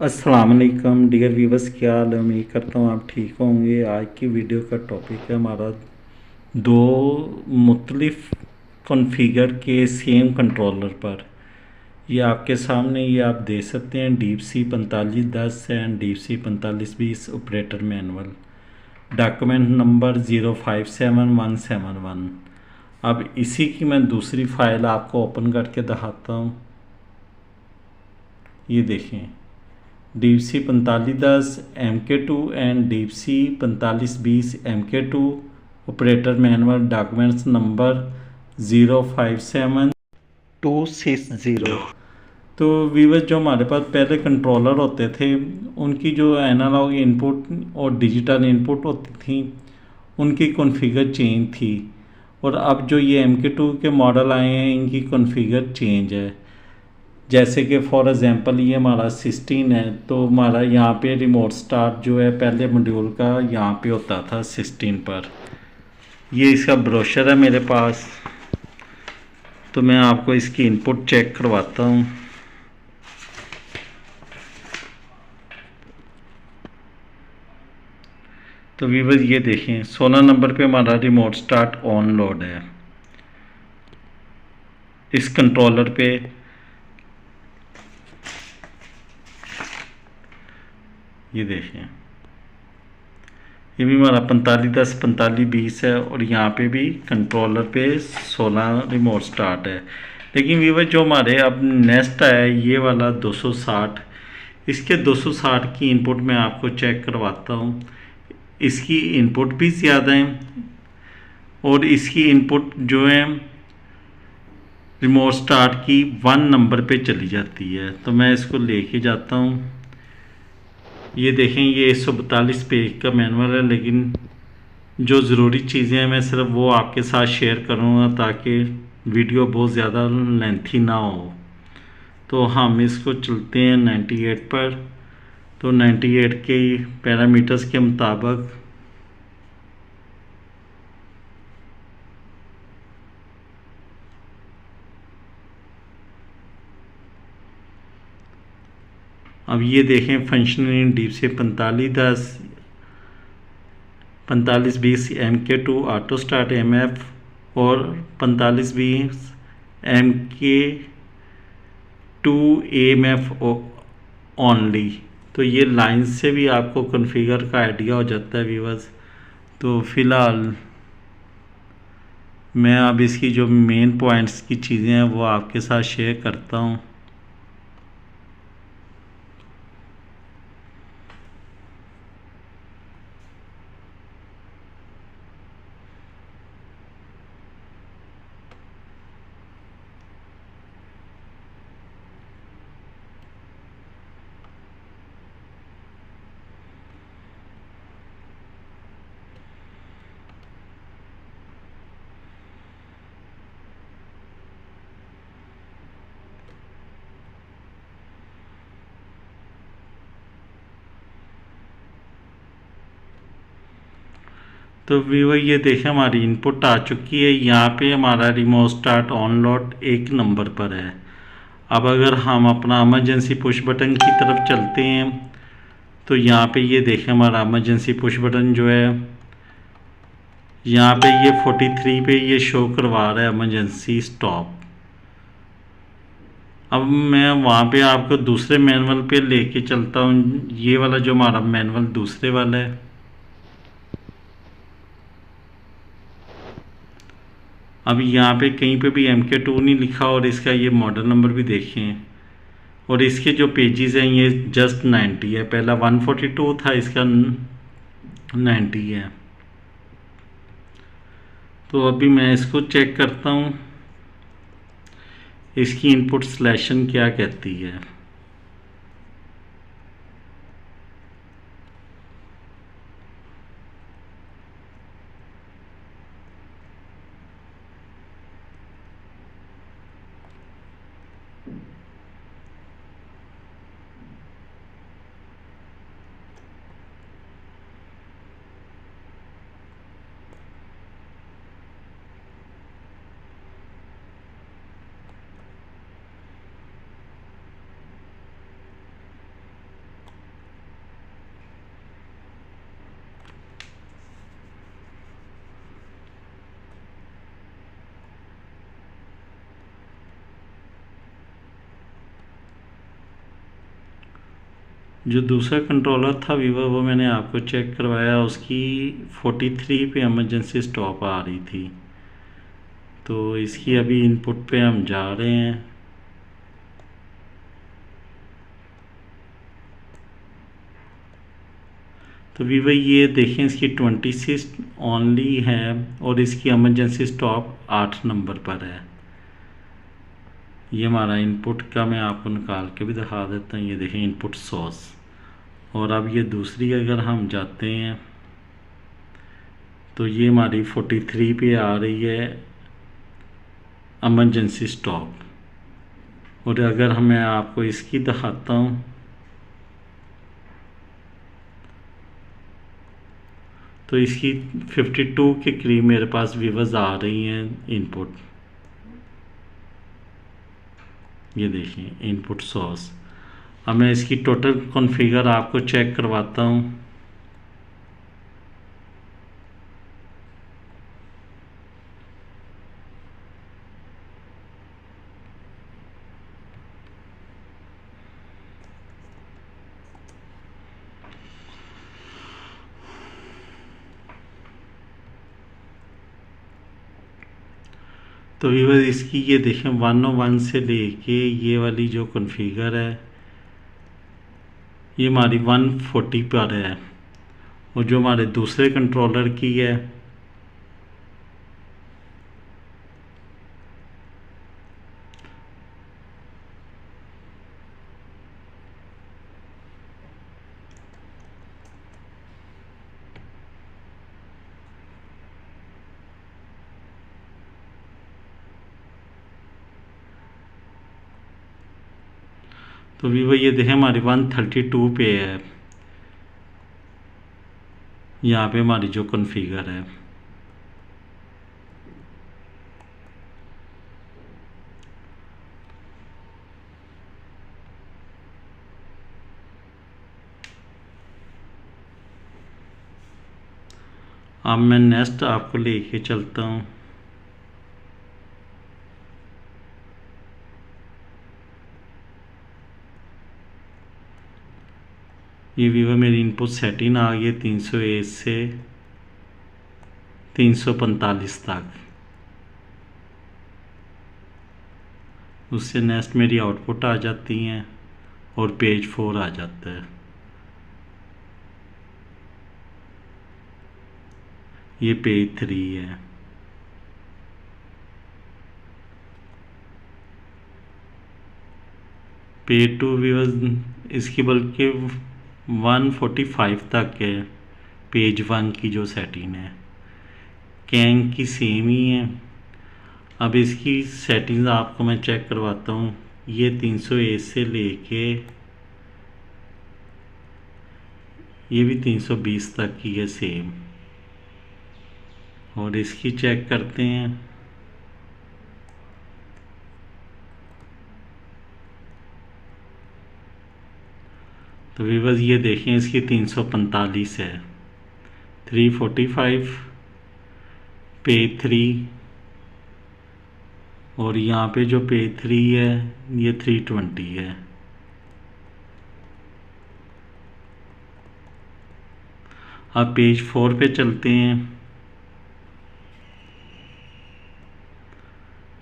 अस्सलाम वालेकुम dear viewers, क्या हाल है। उम्मीद करता हूँ आप ठीक होंगे। आज की वीडियो का टॉपिक है हमारा दो मुख्तलिफ कॉन्फ़िगर के सेम कंट्रोलर पर। ये आपके सामने ये आप देख सकते हैं deep sea 4510 and deep sea 4520 operator manual, document number 057171। अब इसी की मैं दूसरी फ़ाइल आपको ओपन करके दिखाता हूँ। ये देखें, deep sea 4510 MK2 and deep sea 4520 MK2 operator manual, documents number 057260। तो वीवर जो हमारे पास पहले कंट्रोलर होते थे उनकी जो एनालॉग इनपुट और डिजिटल इनपुट होती थी उनकी कॉन्फ़िगर चेंज थी, और अब जो ये MK2 के मॉडल आए हैं इनकी कॉन्फ़िगर चेंज है। जैसे कि फॉर एग्ज़ाम्पल ये हमारा 16 है, तो हमारा यहाँ पे रिमोट स्टार्ट जो है पहले मॉड्यूल का यहाँ पे होता था 16 पर। ये इसका ब्रोशर है मेरे पास, तो मैं आपको इसकी इनपुट चेक करवाता हूँ। तो व्यूअर ये देखें 16 नंबर पे हमारा रिमोट स्टार्ट ऑन लोड है। इस कंट्रोलर पे ये देखें, ये भी हमारा 4510 4520 है, और यहाँ पे भी कंट्रोलर पे 16 रिमोट स्टार्ट है। लेकिन व्यूअर जो हमारे अब नेक्स्ट आया है ये वाला 260, इसके 260 की इनपुट मैं आपको चेक करवाता हूँ। इसकी इनपुट भी ज़्यादा है और इसकी इनपुट जो है रिमोट स्टार्ट की 1 नंबर पे चली जाती है। तो मैं इसको लेके जाता हूँ। ये देखें, ये 142 पेज का मैनुअल है, लेकिन जो ज़रूरी चीज़ें हैं मैं सिर्फ वो आपके साथ शेयर करूँगा ताकि वीडियो बहुत ज़्यादा लेंथी ना हो। तो हम इसको चलते हैं 98 पर। तो 98 के पैरामीटर्स के मुताबिक अब ये देखें फंक्शनिंग डीप से 4510 4520 MK2 ऑटो स्टार्ट MF और 4520 MK2 AMF ओनली। तो ये लाइन से भी आपको कॉन्फ़िगर का आइडिया हो जाता है व्यूअर्स। तो फ़िलहाल मैं अब इसकी जो मेन पॉइंट्स की चीज़ें हैं वो आपके साथ शेयर करता हूँ। तो व्यूअर ये देखें हमारी इनपुट आ चुकी है। यहाँ पे हमारा remote start on load 1 number पर है। अब अगर हम अपना इमरजेंसी पुश बटन की तरफ चलते हैं तो यहाँ पे ये देखें हमारा इमरजेंसी पुश बटन जो है यहाँ पे ये 43 पे ये शो करवा रहा है इमरजेंसी स्टॉप। अब मैं वहाँ पे आपको दूसरे मैनुअल पे लेके चलता हूँ। ये वाला जो हमारा मैनुअल दूसरे वाला है, अब यहाँ पे कहीं पे भी MK2 नहीं लिखा और इसका ये मॉडल नंबर भी देखें, और इसके जो पेजेस हैं ये जस्ट 90 है। पहला 142 था, इसका 90 है। तो अभी मैं इसको चेक करता हूँ इसकी इनपुट सिलेक्शन क्या कहती है। जो दूसरा कंट्रोलर था वीवो वो मैंने आपको चेक करवाया, उसकी 43 पे इमरजेंसी स्टॉप आ रही थी। तो इसकी अभी इनपुट पे हम जा रहे हैं। तो वीवो ये देखें, इसकी 26 ओनली है और इसकी इमरजेंसी स्टॉप 8 नंबर पर है। ये हमारा इनपुट का मैं आपको निकाल के भी दिखा देता हूँ। ये देखें इनपुट सोर्स। और अब ये दूसरी अगर हम जाते हैं तो ये हमारी 43 पे आ रही है इमरजेंसी स्टॉप। और अगर मैं आपको इसकी दिखाता हूँ तो इसकी 52 के करीब मेरे पास व्यूवर्स आ रही हैं इनपुट। ये देखिए इनपुट सोर्स। अब मैं इसकी टोटल कॉन्फ़िगर आपको चेक करवाता हूँ। तो व्यूअर इसकी ये देखें 101 से लेके ये वाली जो कॉन्फ़िगर है ये हमारी 140 पर है। और जो हमारे दूसरे कंट्रोलर की है तो वीवो ये देखें हमारी 132 पे है। यहाँ पे हमारी जो कॉन्फ़िगर है अब मैं नेक्स्ट आपको लेके चलता हूँ। ये वीवो मेरी इनपुट सेटिंग आ गई 301 से 345 तक। उससे नेक्स्ट मेरी आउटपुट आ जाती हैं और पेज 4 आ जाता है। ये पेज 3 है। पेज 2 वीवो इसकी बल्कि 145 तक है। पेज 1 की जो सेटिंग है कैंग की सेम ही है। अब इसकी सेटिंग्स आपको मैं चेक करवाता हूँ। ये 301 से लेके ये भी 320 तक की है सेम। और इसकी चेक करते हैं। तो व्यूअर्स ये देखें इसकी 345 है, 345 पेज 3। और यहाँ पे जो पेज 3 है ये 320 है। अब पेज 4 पे चलते हैं।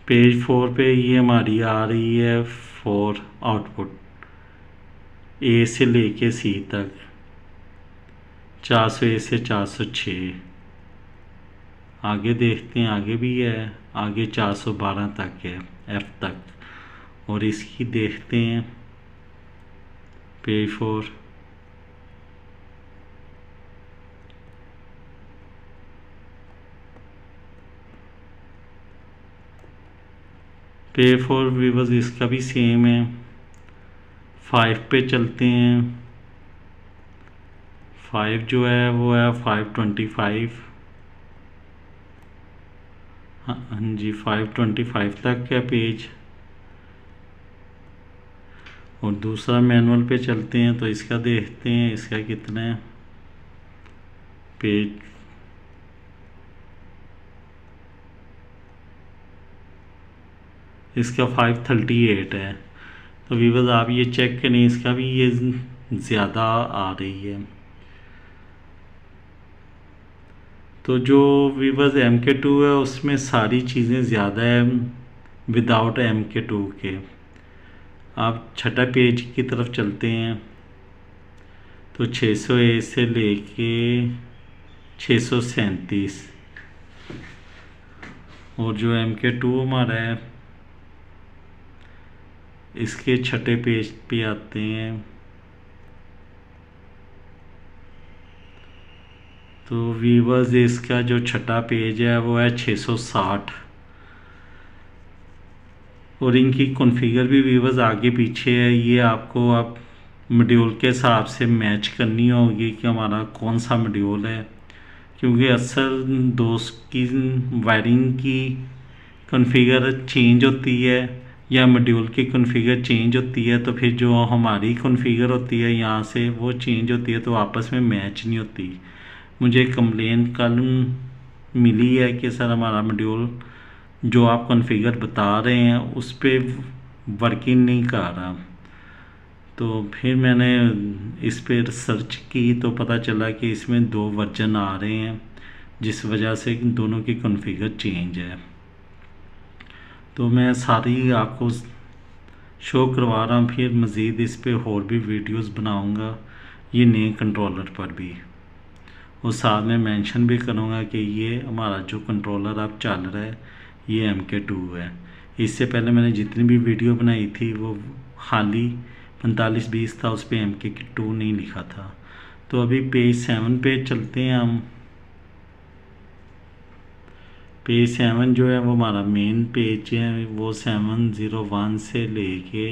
पेज 4 पे ये हमारी आ रही है 4 आउटपुट ए से लेके सी तक, 401 से 406। आगे देखते हैं, आगे भी है, आगे 412 तक है एफ तक। और इसकी देखते हैं पेज 4। पेज 4 व्यूअर्स इसका भी सेम है। 5 पे चलते हैं। 5 जो है वो है 525। हाँ जी 525 तक है पेज। और दूसरा मैनुअल पे चलते हैं तो इसका देखते हैं इसका कितना है पेज। इसका 538 है। तो व्यूअर्स आप ये चेक करें, इसका भी ये ज़्यादा आ रही है। तो जो वीवर्स MK2 है उसमें सारी चीज़ें ज़्यादा है विदाउट MK2 के। आप छठा पेज की तरफ चलते हैं तो 600A से लेके 637 और जो MK2 हमारा है इसके छठे पेज पे आते हैं तो वीवर्स इसका जो छठा पेज है वो है 660 और इनकी कॉन्फ़िगर भी वीवर्स आगे पीछे है। ये आपको आप मॉड्यूल के हिसाब से मैच करनी होगी कि हमारा कौन सा मॉड्यूल है, क्योंकि अक्सर दोस्त की वायरिंग की कॉन्फ़िगर चेंज होती है या मॉड्यूल की कॉन्फ़िगर चेंज होती है, तो फिर जो हमारी कॉन्फ़िगर होती है यहाँ से वो चेंज होती है, तो आपस में मैच नहीं होती। मुझे कंप्लेन कल मिली है कि सर हमारा मॉड्यूल जो आप कॉन्फ़िगर बता रहे हैं उस पर वर्किंग नहीं कर रहा। तो फिर मैंने इस पर सर्च की तो पता चला कि इसमें 2 वर्जन आ रहे हैं, जिस वजह से दोनों की कॉन्फ़िगर चेंज है। तो मैं सारी आपको शो करवा रहा हूँ, फिर मज़ीद इस पे और भी वीडियोस बनाऊँगा ये नए कंट्रोलर पर भी, और साथ में मेंशन भी करूँगा कि ये हमारा जो कंट्रोलर अब चल रहा है ये MK2 है। इससे पहले मैंने जितनी भी वीडियो बनाई थी वो खाली 4520 था, उस पर MK2 नहीं लिखा था। तो अभी पेज 7 पे चलते हैं हम। पेज 7 जो है वो हमारा मेन पेज है, वो 701 से लेके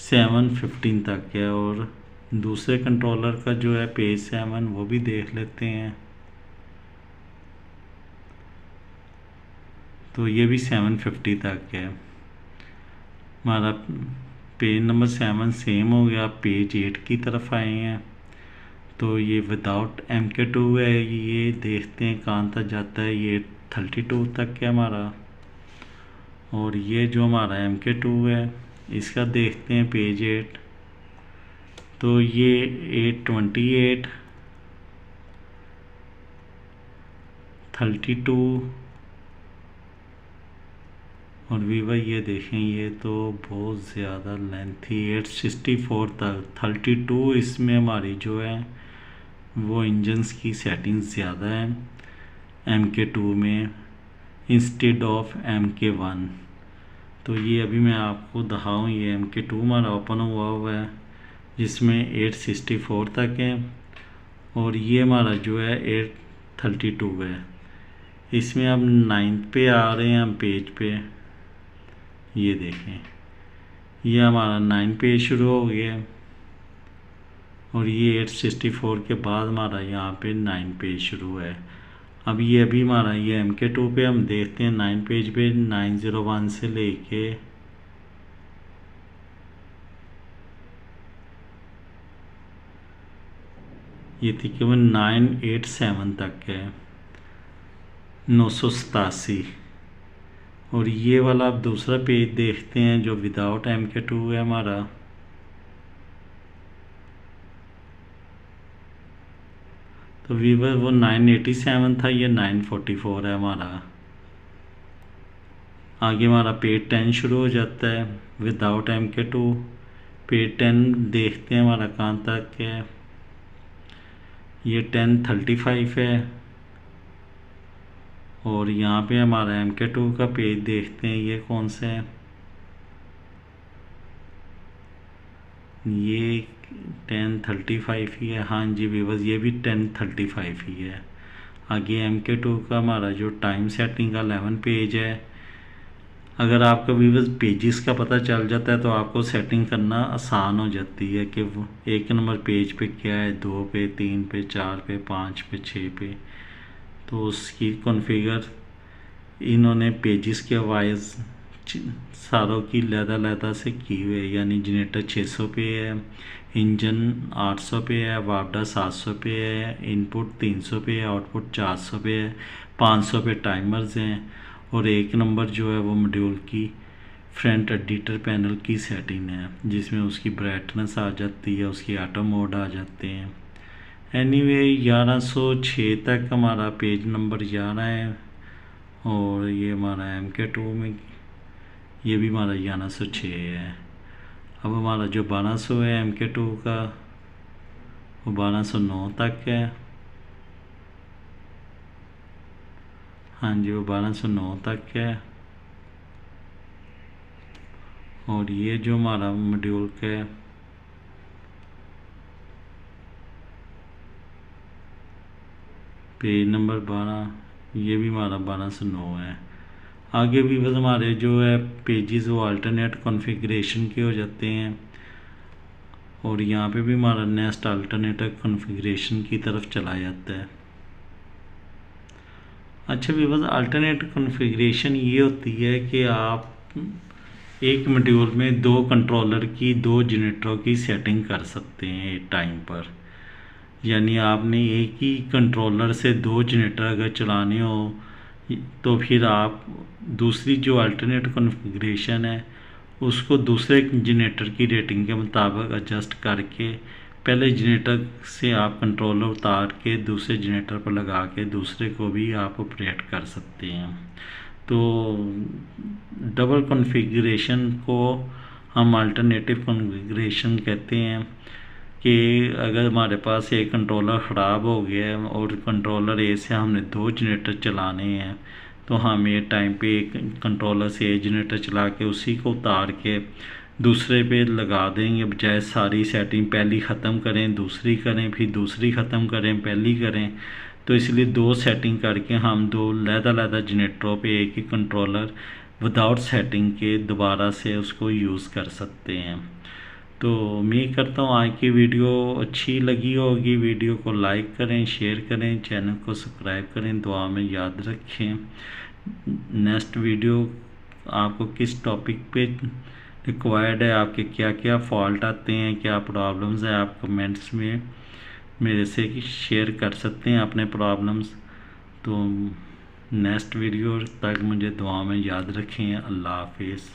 715 तक है, और दूसरे कंट्रोलर का जो है पेज 7 वो भी देख लेते हैं। तो ये भी 750 तक है। हमारा पेज नंबर 7 सेम हो गया। पेज 8 की तरफ आए हैं तो ये विदाउट MK2 है। ये देखते हैं कहाँ तक जाता है, ये 32 तक है हमारा। और ये जो हमारा MK2 है इसका देखते हैं पेज 8, तो ये 828 32 और वीवर ये देखें ये तो बहुत ज़्यादा लेंथी 864 तक 32। इसमें हमारी जो है वो इंजन्स की सेटिंग्स ज़्यादा है MK2 में इंस्टेड ऑफ MK1। तो ये अभी मैं आपको दिखाऊँ, ये MK2 हमारा ओपन हुआ है जिसमें 864 तक है, और ये हमारा जो है 832 है। इसमें अब 9 पे आ रहे हैं हम पेज पे, ये देखें ये हमारा 9 पेज शुरू हो गया, और ये 864 के बाद हमारा यहाँ पे 9 पेज शुरू है। अब ये अभी हमारा ये MK2 पे हम देखते हैं 9 पेज पे 901 से लेके ये तकरीबन 987 तक है, 987। और ये वाला अब दूसरा पेज देखते हैं जो विदाउट MK2 है हमारा। तो वीवर वो 987 था, ये 944 है हमारा। आगे हमारा पेज 10 शुरू हो जाता है विदाउट MK2। पेज 10 देखते हैं हमारा कहाँ तक है, ये 1035 है। और यहाँ पे हमारा MK2 का पेज देखते हैं ये कौन सा है, ये 1035 ही है। हाँ जी व्यूअर्स ये भी 1035 ही है। आगे MK2 का हमारा जो टाइम सेटिंग का 11 पेज है। अगर आपको व्यूअर्स पेजेस का पता चल जाता है तो आपको सेटिंग करना आसान हो जाती है कि वो 1 नंबर पेज पे क्या है, 2 पे, 3 पे, 4 पे, 5 पे, 6 पे। तो उसकी कॉन्फ़िगर इन्होंने पेजेस के वाइज सारों की लैदा से की हुई है। यानी जनरेटर 600 पे है, इंजन 800 पे है, वापडा 700 पे है, इनपुट 300 पे है, आउटपुट 400 पे है, 500 पे टाइमर्स हैं, और 1 नंबर जो है वो मॉड्यूल की फ्रंट एडिटर पैनल की सेटिंग है, जिसमें उसकी ब्राइटनेस आ जाती है, उसकी ऑटो मोड आ जाते हैं। एनीवे 1106 तक हमारा पेज नंबर 11 है, और ये हमारा MK2 में ये भी हमारा 1106 है। अब हमारा जो 1200 है MK2 का, वो 1209 तक है। हाँ जी, वो 1209 तक है। और ये जो हमारा मॉड्यूल का है, पेज नंबर 12, ये भी हमारा 1209 है। आगे भी बस हमारे जो है पेजेस वो अल्टरनेट कॉन्फ़िगरेशन के हो जाते हैं, और यहाँ पे भी हमारा नेक्स्ट अल्टरनेटिव कॉन्फ़िगरेशन की तरफ चला जाता है। अच्छा भी बस अल्टरनेट कॉन्फ़िगरेशन ये होती है कि आप एक मॉड्यूल में 2 कंट्रोलर की 2 जनरेटरों की सेटिंग कर सकते हैं एक टाइम पर। यानी आपने एक ही कंट्रोलर से 2 जनरेटर अगर चलाने हो, तो फिर आप दूसरी जो अल्टरनेट कॉन्फ़िगरेशन है उसको दूसरे जनरेटर की रेटिंग के मुताबिक एडजस्ट करके पहले जनरेटर से आप कंट्रोलर उतार के दूसरे जनरेटर पर लगा के दूसरे को भी आप ऑपरेट कर सकते हैं। तो डबल कॉन्फ़िगरेशन को हम अल्टरनेटिव कॉन्फ़िगरेशन कहते हैं, कि अगर हमारे पास एक कंट्रोलर ख़राब हो गया है और कंट्रोलर ए से हमने 2 जनरेटर चलाने हैं, तो हम ये टाइम पे एक कंट्रोलर से एक जनरेटर चला के उसी को उतार के दूसरे पे लगा देंगे, बजाय सारी सेटिंग पहली ख़त्म करें दूसरी करें, फिर दूसरी ख़त्म करें पहली करें। तो इसलिए 2 सेटिंग करके हम 2 अलग-अलग जनरेटरों पे एक ही कंट्रोलर विदाउट सेटिंग के दोबारा से उसको यूज़ कर सकते हैं। तो उम्मीद करता हूँ आज की वीडियो अच्छी लगी होगी। वीडियो को लाइक करें, शेयर करें, चैनल को सब्सक्राइब करें, दुआ में याद रखें। नेक्स्ट वीडियो आपको किस टॉपिक पे रिक्वायर्ड है, आपके क्या क्या फॉल्ट आते हैं, क्या प्रॉब्लम्स हैं, आप कमेंट्स में मेरे से शेयर कर सकते हैं अपने प्रॉब्लम्स। तो नेक्स्ट वीडियो तक मुझे दुआ में याद रखें। अल्लाह हाफिज़।